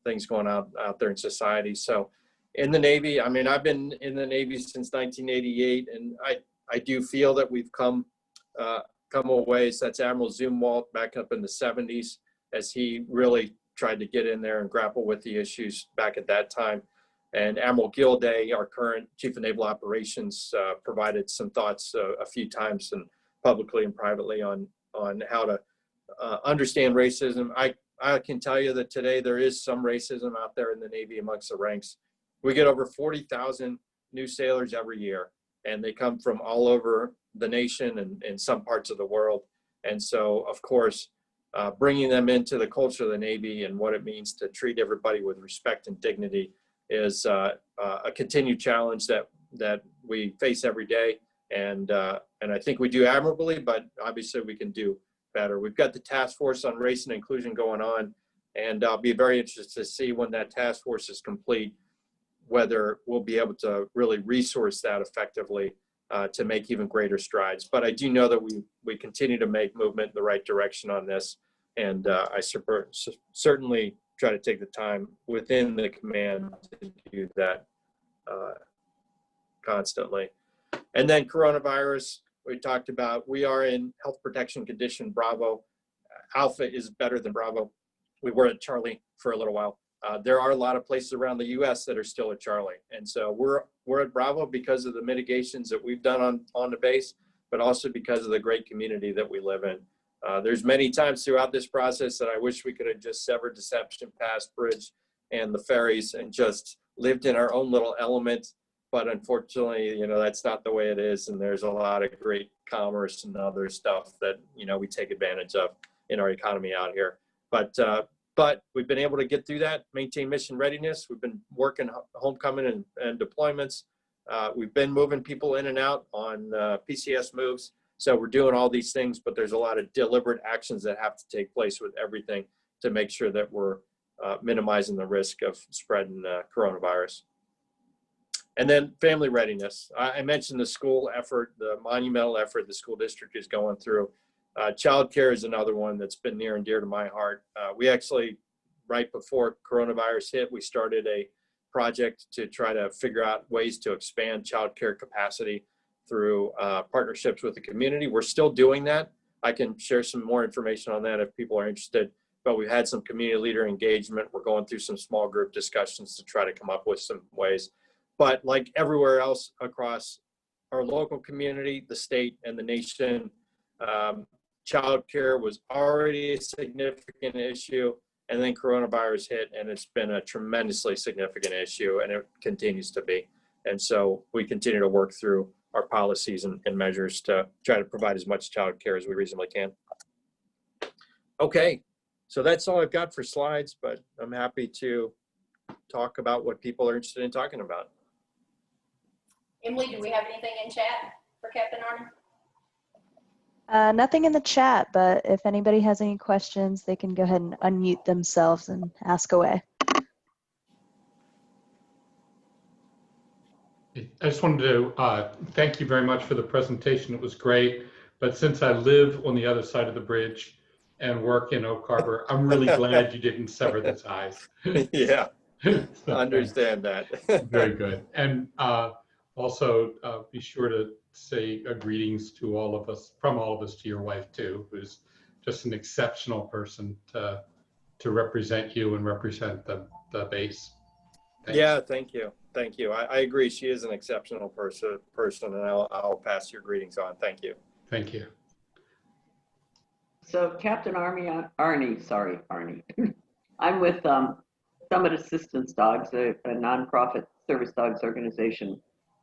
things going on out there in society. So in the Navy, I mean, I've been in the Navy since 1988, and I do feel that we've come a ways. That's Admiral Zumwalt back up in the 70s, as he really tried to get in there and grapple with the issues back at that time. And Admiral Gilday, our current Chief of Naval Operations, provided some thoughts a few times, and publicly and privately, on how to understand racism. I can tell you that today there is some racism out there in the Navy amongst the ranks. We get over 40,000 new sailors every year, and they come from all over the nation and in some parts of the world. And so, of course, bringing them into the culture of the Navy and what it means to treat everybody with respect and dignity is a continued challenge that we face every day. And I think we do admirably, but obviously we can do better. We've got the task force on race and inclusion going on, and I'll be very interested to see when that task force is complete, whether we'll be able to really resource that effectively to make even greater strides. But I do know that we continue to make movement in the right direction on this. And I certainly try to take the time within the command to do that constantly. And then coronavirus, we talked about, we are in health protection condition Bravo. Alpha is better than Bravo. We were at Charlie for a little while. There are a lot of places around the U.S. that are still at Charlie. And so we're at Bravo because of the mitigations that we've done on the base, but also because of the great community that we live in. There's many times throughout this process that I wish we could have just severed Deception Pass Bridge and the ferries and just lived in our own little element. But unfortunately, that's not the way it is. And there's a lot of great commerce and other stuff that, we take advantage of in our economy out here. But we've been able to get through that, maintain mission readiness. We've been working homecoming and deployments. We've been moving people in and out on PCS moves. So we're doing all these things, but there's a lot of deliberate actions that have to take place with everything to make sure that we're minimizing the risk of spreading coronavirus. And then family readiness. I mentioned the school effort, the monumental effort the school district is going through. Childcare is another one that's been near and dear to my heart. We actually, right before coronavirus hit, we started a project to try to figure out ways to expand childcare capacity through partnerships with the community. We're still doing that. I can share some more information on that if people are interested, but we've had some community leader engagement. We're going through some small group discussions to try to come up with some ways. But like everywhere else across our local community, the state, and the nation, childcare was already a significant issue, and then coronavirus hit, and it's been a tremendously significant issue, and it continues to be. And so we continue to work through our policies and measures to try to provide as much childcare as we reasonably can. Okay, so that's all I've got for slides, but I'm happy to talk about what people are interested in talking about. Emily, do we have anything in chat for Captain Arnie? Nothing in the chat, but if anybody has any questions, they can go ahead and unmute themselves and ask away. I just wanted to thank you very much for the presentation. It was great. But since I live on the other side of the bridge and work in Oak Harbor, I'm really glad you didn't sever the ties. Yeah, So, understand that. very good. And also be sure to say greetings to all of us, from all of us, to your wife too, who's just an exceptional person to represent you and represent the base. Yeah, thank you. Thank you. I agree. She is an exceptional person, and I'll pass your greetings on. Thank you. Thank you. So Captain Arnie, I'm with Summit Assistance Dogs, a nonprofit service dogs organization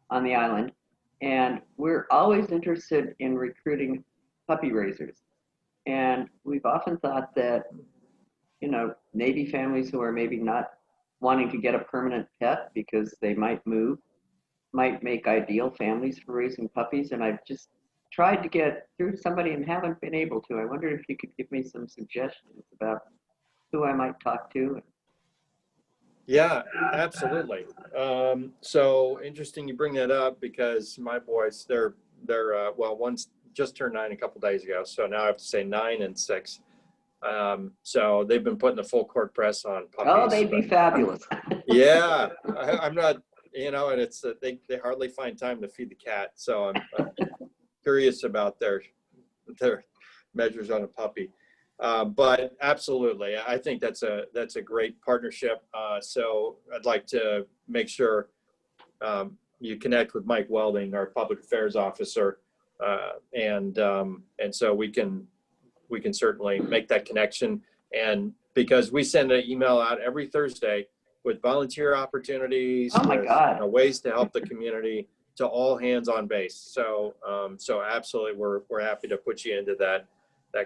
on the island. And we're always interested in recruiting puppy raisers. And we've often thought that, Navy families who are maybe not wanting to get a permanent pet because they might move, might make ideal families for raising puppies. And I've just tried to get through to somebody and haven't been able to. I wonder if you could give me some suggestions about who I might talk to. Yeah, absolutely. So interesting you bring that up, because my boys, they're well, one's just turned 9 a couple days ago, so now I have to say 9 and 6. So they've been putting the full court press on puppies. Oh, they'd be fabulous. Yeah, I'm not, and it's they hardly find time to feed the cat. So I'm curious about their measures on a puppy. But absolutely, I think that's a great partnership. So I'd like to make sure you connect with Mike Welding, our public affairs officer, and so we can certainly make that connection. And because we send an email out every Thursday with volunteer opportunities, oh my God, ways to help the community, to all hands on base. So absolutely, we're happy to put you into that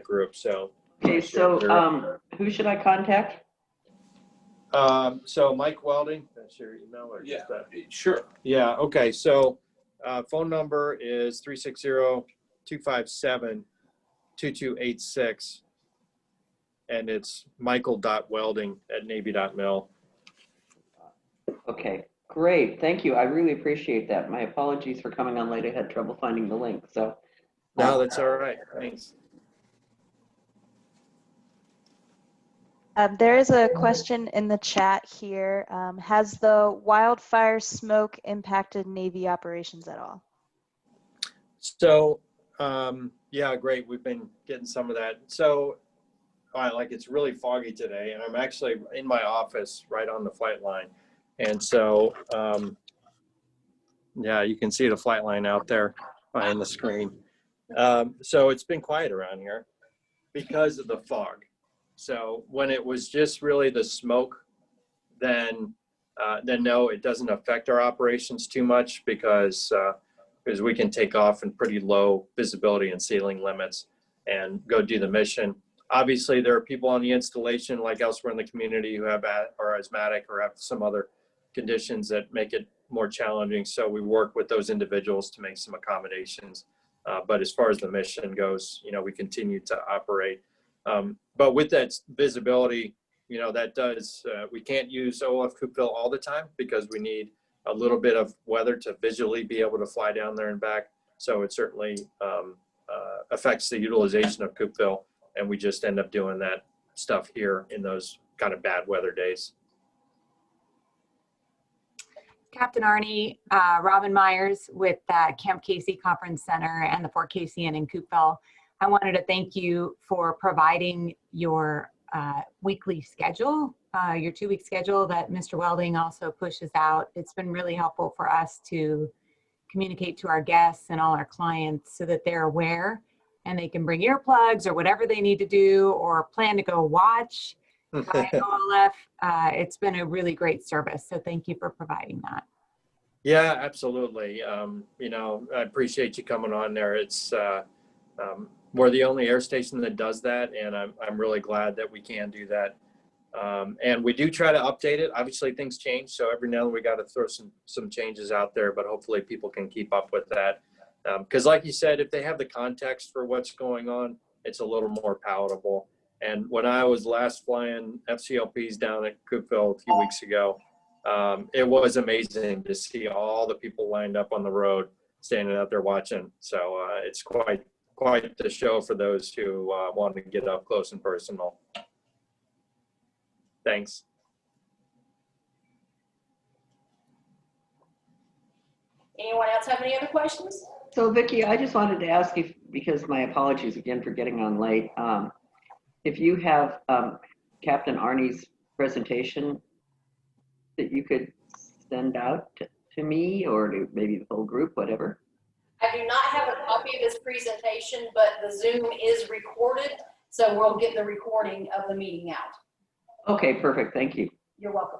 group. So. Okay, so who should I contact? So Mike Welding, that's your email, or yeah, just that? sure. Yeah, okay. So phone number is 360-257-2286, and it's michael.welding@navy.mil. Okay, Great, thank you. I really appreciate that. My apologies for coming on late. I had trouble finding the link, so. No, that's all right. Thanks. There is a question in the chat here. Has the wildfire smoke impacted Navy operations at all? So, yeah, great. We've been getting some of that. So, like it's really foggy today, and I'm actually in my office right on the flight line. And so, yeah, you can see the flight line out there behind the screen. So it's been quiet around here because of the fog. So when it was just really the smoke, then no, it doesn't affect our operations too much because we can take off in pretty low visibility and ceiling limits and go do the mission. Obviously, there are people on the installation, like elsewhere in the community, who have are asthmatic or have some other conditions that make it more challenging. So we work with those individuals to make some accommodations. But as far as the mission goes, you know, we continue to operate. But with that visibility, you know, that does, we can't use OF Coupeville all the time because we need a little bit of weather to visually be able to fly down there and back. So it certainly affects the utilization of Coupeville, and we just end up doing that stuff here in those kind of bad weather days. Captain Arnie, Robin Myers with Camp Casey Conference Center and the Fort Casey Inn in Coupeville. I wanted to thank you for providing your weekly schedule, your 2-week schedule that Mr. Welding also pushes out. It's been really helpful for us to communicate to our guests and all our clients so that they're aware and they can bring earplugs or whatever they need to do or plan to go watch OLF. It's been a really great service. So thank you for providing that. Yeah, absolutely. You know, I appreciate you coming on there. It's, we're the only air station that does that, and I'm really glad that we can do that. And we do try to update it. Obviously, things change, so every now and then we got to throw some changes out there, but hopefully people can keep up with that. Because like you said, if they have the context for what's going on, it's a little more palatable. And when I was last flying FCLPs down at Coupeville a few weeks ago, it was amazing to see all the people lined up on the road, standing out there watching. So it's quite the show for those who want to get up close and personal. Thanks. Anyone else have any other questions? So Vicki, I just wanted to ask you, because my apologies again for getting on late, if you have Captain Arnie's presentation that you could send out to me or to maybe the whole group, whatever. I do not have a copy of this presentation, but the Zoom is recorded, so we'll get the recording of the meeting out. Okay, perfect. Thank you. You're welcome.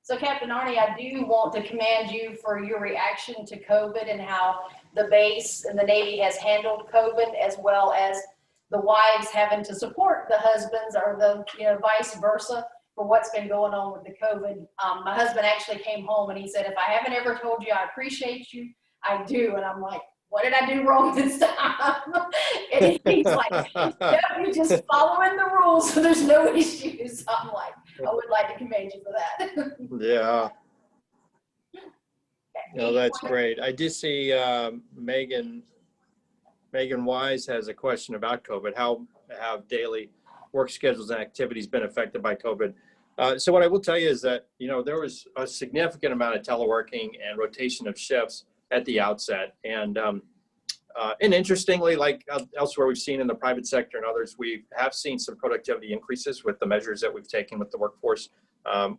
So Captain Arnie, I do want to commend you for your reaction to COVID and how the base and the Navy has handled COVID, as well as the wives having to support the husbands or the, you know, vice versa for what's been going on with the COVID. My husband actually came home and he said, if I haven't ever told you I appreciate you, I do. And I'm like, what did I do wrong this time? And he's like, yep, you're just following the rules, so there's no issues. So I'm like, I would like to commend you for that. Yeah. No, that's great. I did see Megan Wise has a question about COVID. How have daily work schedules and activities been affected by COVID? So what I will tell you is that, you know, there was a significant amount of teleworking and rotation of shifts at the outset. And interestingly, like elsewhere we've seen in the private sector and others, we have seen some productivity increases with the measures that we've taken with the workforce,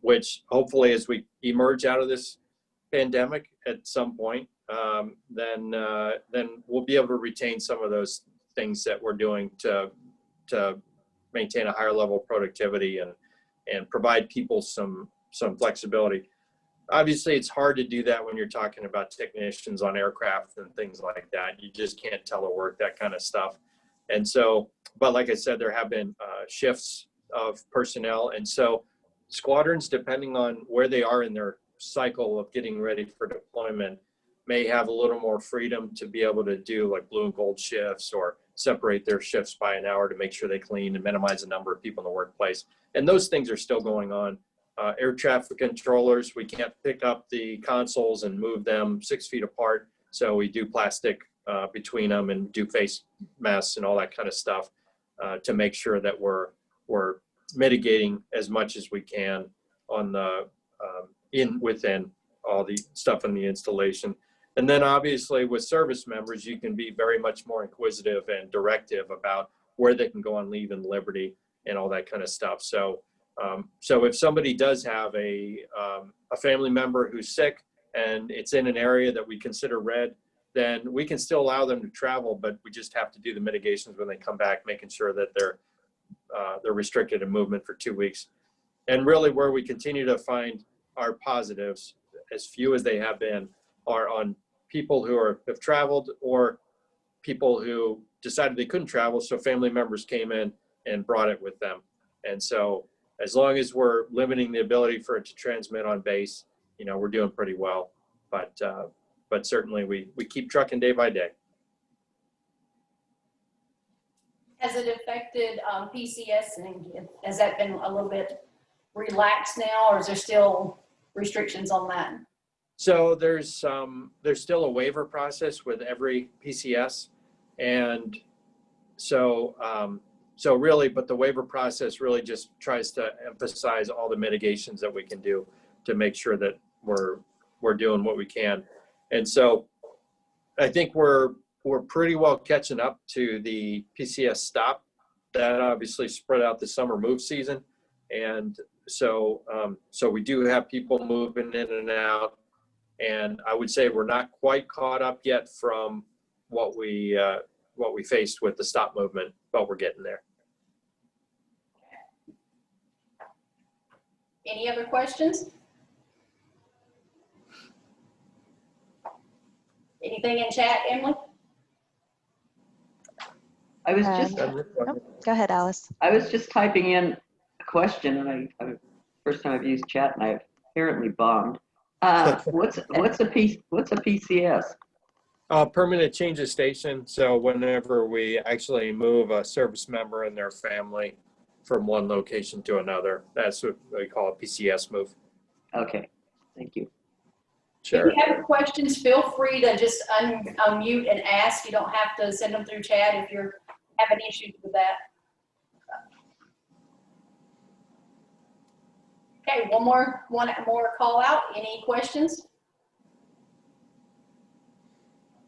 which hopefully as we emerge out of this pandemic at some point, then we'll be able to retain some of those things that we're doing to maintain a higher level of productivity and provide people some flexibility. Obviously, it's hard to do that when you're talking about technicians on aircraft and things like that. You just can't telework that kind of stuff. And so, but like I said, there have been shifts of personnel. And so squadrons, depending on where they are in their cycle of getting ready for deployment, may have a little more freedom to be able to do like blue and gold shifts or separate their shifts by an hour to make sure they clean and minimize the number of people in the workplace. And those things are still going on. air traffic controllers. We can't pick up the consoles and move them 6 feet apart. So we do plastic between them and do face masks and all that kind of stuff to make sure that we're mitigating as much as we can on the within all the stuff in the installation. And then obviously with service members, you can be very much more inquisitive and directive about where they can go on leave and liberty and all that kind of stuff. So so if somebody does have a family member who's sick and it's in an area that we consider red, then we can still allow them to travel, but we just have to do the mitigations when they come back, making sure that they're restricted in movement for 2 weeks. And really where we continue to find our positives, as few as they have been, are on people who have traveled or people who decided they couldn't travel, so family members came in and brought it with them. And so as long as we're limiting the ability for it to transmit on base, you know, we're doing pretty well. But certainly we keep trucking day by day. Has it affected PCS, and has that been a little bit relaxed now, or is there still restrictions on that? So there's still a waiver process with every PCS, and so really, but the waiver process really just tries to emphasize all the mitigations that we can do to make sure that we're doing what we can. And so I think we're pretty well catching up to the PCS stop. That obviously spread out the summer move season, and so we do have people moving in and out. And I would say we're not quite caught up yet from what we faced with the stop movement, but we're getting there. Any other questions? Anything in chat, Emily? I was just Go ahead, Alice. I was just typing in a question, and I first time I've used chat, and I apparently bombed. What's a PCS? Permanent change of station. So whenever we actually move a service member and their family from one location to another, that's what we call a PCS move. Okay, thank you. Sure. If you have questions, feel free to just unmute and ask. You don't have to send them through chat if you're having issues with that. Okay, one more call out. Any questions?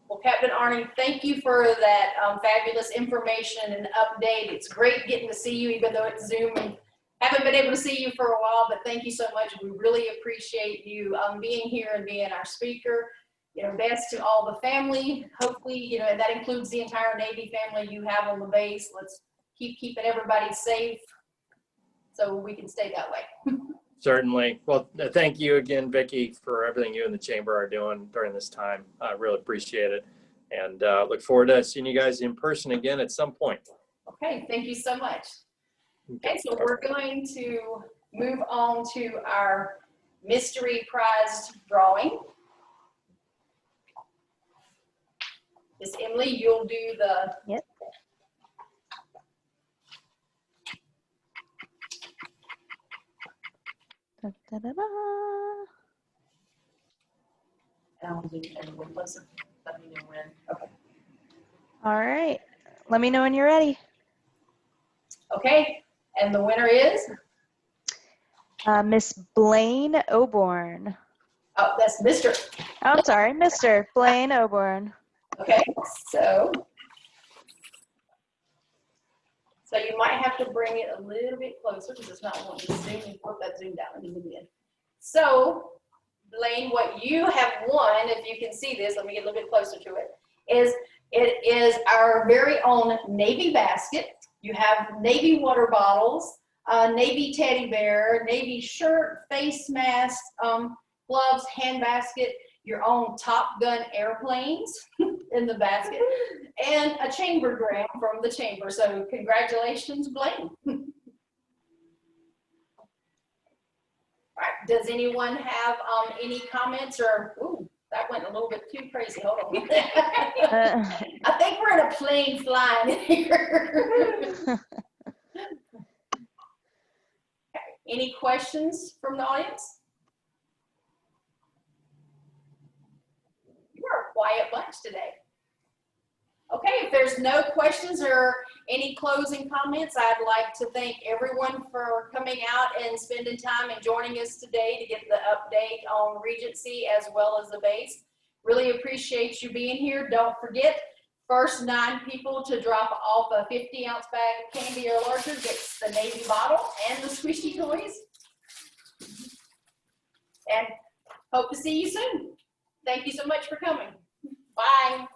Well, Captain Arnie, thank you for that fabulous information and update. It's great getting to see you, even though it's Zoom and haven't been able to see you for a while, but thank you so much. We really appreciate you being here and being our speaker. You know, best to all the family. Hopefully, you know, and that includes the entire Navy family you have on the base. Let's keep keeping everybody safe so we can stay that way. Certainly. Well, thank you again, Vicki, for everything you and the chamber are doing during this time. I really appreciate it. And look forward to seeing you guys in person again at some point. Okay, thank you so much. Okay, so we're going to move on to our mystery prize drawing. Miss Emily, you'll do the... Yep. Da, da, da, da. And I'll do everyone closer. Let me know when. Okay. All right. Let me know when you're ready. Okay, and the winner is? Miss Blaine Oborn. Oh, that's Mr. Oh, I'm sorry, Mr. Blaine Oborn. Okay, so you might have to bring it a little bit closer because it's not wanting to zoom and put that zoom down. Let me zoom in. So, Blaine, what you have won, if you can see this, let me get a little bit closer to it, is our very own Navy basket. You have Navy water bottles, Navy teddy bear, Navy shirt, face mask, gloves, hand basket, your own Top Gun airplanes in the basket, and a chambergram from the chamber. So congratulations, Blaine. All right, does anyone have any comments or, ooh, that went a little bit too crazy, hold on. I think we're in a plane flying here. Any questions from the audience? You're a quiet bunch today. Okay, if there's no questions or any closing comments, I'd like to thank everyone for coming out and spending time and joining us today to get the update on Regency as well as the base. Really appreciate you being here. Don't forget, first 9 people to drop off a 50-ounce bag of candy or larger gets the Navy bottle and the squishy toys. And hope to see you soon. Thank you so much for coming. Bye.